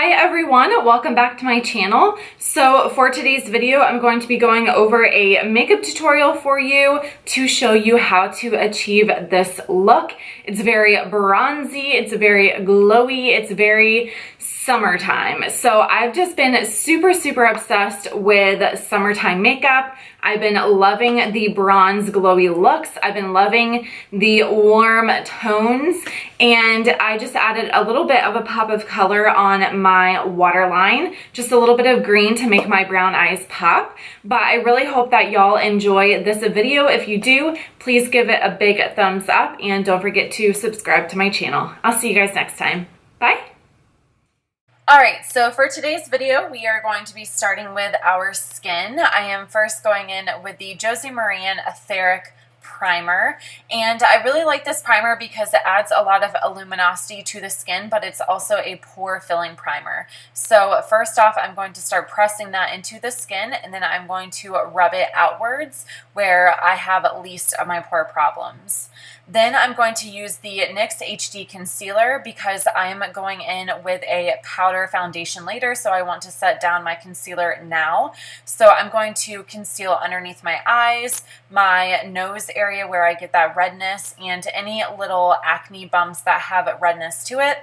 Hi everyone, welcome back to my channel. So for today's video, I'm going to be going over a makeup tutorial for you to show you how to achieve this look. It's very bronzy, it's very glowy, it's very summertime. So I've just been super obsessed with summertime makeup. I've been loving the bronze glowy looks. I've been loving the warm tones, and I just added a little bit of a pop of color on my waterline, just a little bit of green to make my brown eyes pop. But I really hope that y'all enjoy this video. If you do, please give it a big thumbs up and don't forget to subscribe to my channel. I'll see you guys next time. Bye. Alright, so for today's video, we are going to be starting with our skin. I am first going in with the Josie Maran Etheric primer, and I really like this primer because it adds a lot of luminosity to the skin, but it's also a pore filling primer. So first off, I'm going to start pressing that into the skin, and then I'm going to rub it outwards where I have least of my pore problems. Then I'm going to use the NYX HD concealer because I'm going in with a powder foundation later, so I want to set down my concealer now. So I'm going to conceal underneath my eyes, my nose area where I get that redness, and any little acne bumps that have redness to it.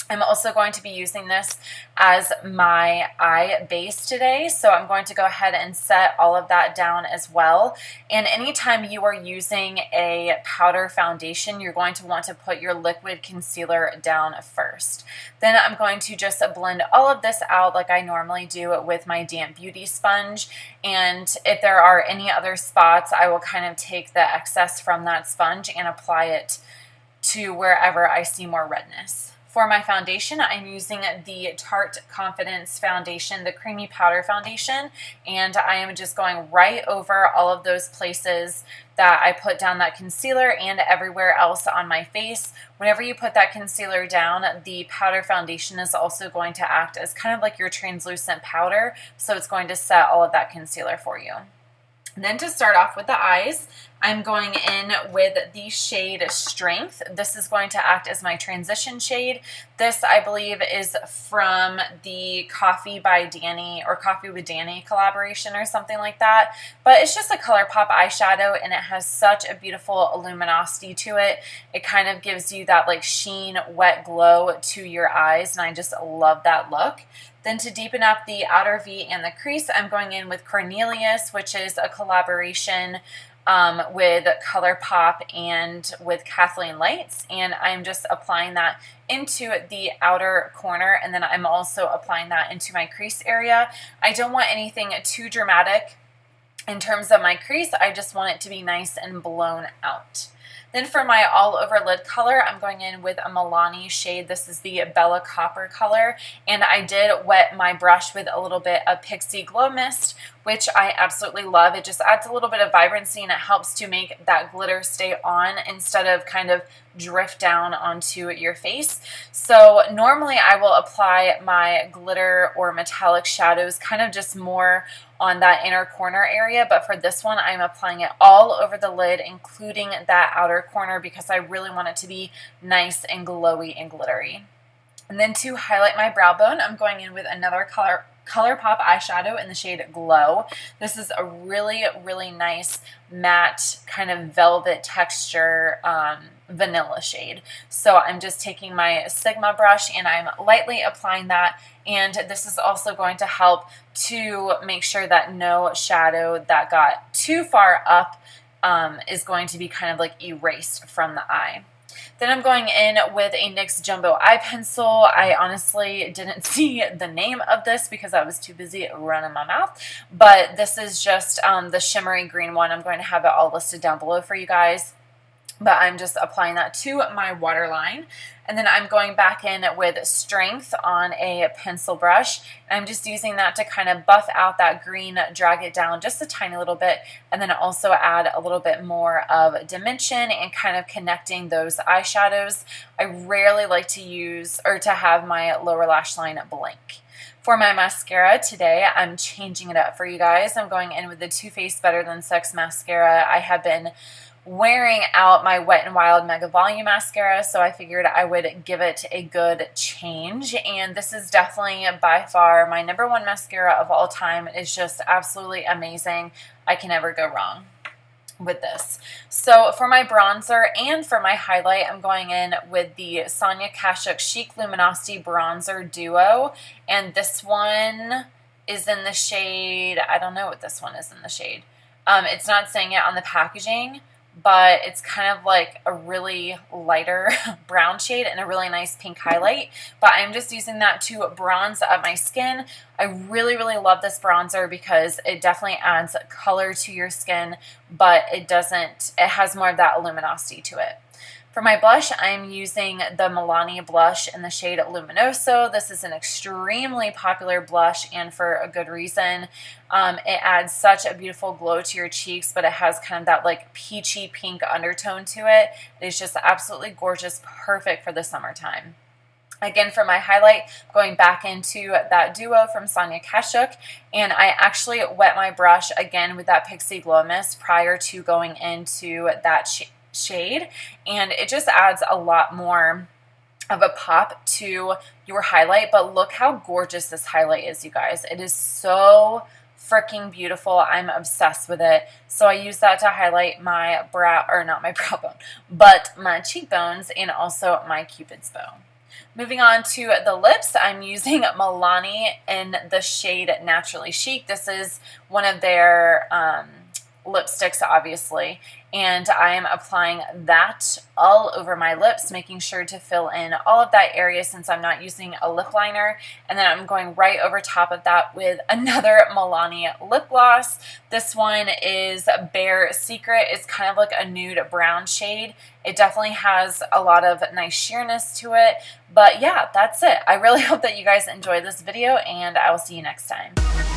I'm also going to be using this as my eye base today, so I'm going to go ahead and set all of that down as well. And anytime you are using a powder foundation, you're going to want to put your liquid concealer down first. Then I'm going to just blend all of this out like I normally do with my damp beauty sponge, and if there are any other spots, I will kind of take the excess from that sponge and apply it to wherever I see more redness. For my foundation, I'm using the Tarte Confidence Foundation, the creamy powder foundation, and I am just going right over all of those places that I put down that concealer and everywhere else on my face. Whenever you put that concealer down, the powder foundation is also going to act as kind of like your translucent powder, so it's going to set all of that concealer for you. And then to start off with the eyes, I'm going in with the shade Strength. This is going to act as my transition shade. This, I believe, is from the Coffee by Danny or Coffee with Danny collaboration or something like that. But it's just a Colourpop eyeshadow, and it has such a beautiful luminosity to it. It kind of gives you that like sheen, wet glow to your eyes, and I just love that look. Then to deepen up the outer V and the crease, I'm going in with Cornelious, which is a collaboration with Colourpop and with Kathleen Lights, and I'm just applying that into the outer corner, and then I'm also applying that into my crease area. I don't want anything too dramatic in terms of my crease. I just want it to be nice and blown out. Then for my all over lid color, I'm going in with a Milani shade. This is the Bella Copper color, and I did wet my brush with a little bit of Pixi Glow Mist, which I absolutely love. It just adds a little bit of vibrancy, and it helps to make that glitter stay on instead of kind of drift down onto your face. So normally I will apply my glitter or metallic shadows kind of just more on that inner corner area, but for this one I'm applying it all over the lid, including that outer corner, because I really want it to be nice and glowy and glittery. And then to highlight my brow bone, I'm going in with another Colourpop eyeshadow in the shade Glow. This is a really nice matte kind of velvet texture vanilla shade. So I'm just taking my Sigma brush and I'm lightly applying that, and this is also going to help to make sure that no shadow that got too far up is going to be kind of like erased from the eye. Then I'm going in with a NYX Jumbo Eye Pencil. I honestly didn't see the name of this because I was too busy running my mouth, but this is just the shimmery green one. I'm going to have it all listed down below for you guys, but I'm just applying that to my waterline. And then I'm going back in with Strength on a pencil brush. I'm just using that to kind of buff out that green, drag it down just a tiny little bit, and then also add a little bit more of dimension and kind of connecting those eyeshadows. I rarely like to use or to have my lower lash line blank. For my mascara today, I'm changing it up for you guys. I'm going in with the Too Faced Better Than Sex mascara. I have been wearing out my Wet n Wild Mega Volume Mascara, so I figured I would give it a good change. And this is definitely by far my #1 mascara of all time. It's just absolutely amazing. I can never go wrong with this. So for my bronzer and for my highlight, I'm going in with the Sonia Kashuk Chic Luminosity Bronzer Duo, and this one is in the shade, I don't know what this one is in the shade. It's not saying it on the packaging, but it's kind of like a really lighter brown shade and a really nice pink highlight. But I'm just using that to bronze up my skin. I really, really love this bronzer because it definitely adds color to your skin, but it has more of that luminosity to it. For my blush, I'm using the Milani blush in the shade Luminoso. This is an extremely popular blush, and for a good reason. It adds such a beautiful glow to your cheeks, but it has kind of that like peachy pink undertone to it. It's just absolutely gorgeous, perfect for the summertime. Again, for my highlight, going back into that duo from Sonia Kashuk, and I actually wet my brush again with that Pixi Glow Mist prior to going into that shade, and it just adds a lot more of a pop to your highlight. But look how gorgeous this highlight is, you guys. It is so freaking beautiful. I'm obsessed with it. So I use that to highlight my brow, or not my brow bone, but my cheekbones and also my Cupid's bow. Moving on to the lips, I'm using Milani in the shade Naturally Chic. This is one of their lipsticks, obviously, and I am applying that all over my lips, making sure to fill in all of that area since I'm not using a lip liner. And then I'm going right over top of that with another Milani lip gloss. This one is Bare Secret. It's kind of like a nude brown shade. It definitely has a lot of nice sheerness to it. But yeah, that's it. I really hope that you guys enjoyed this video, and I will see you next time.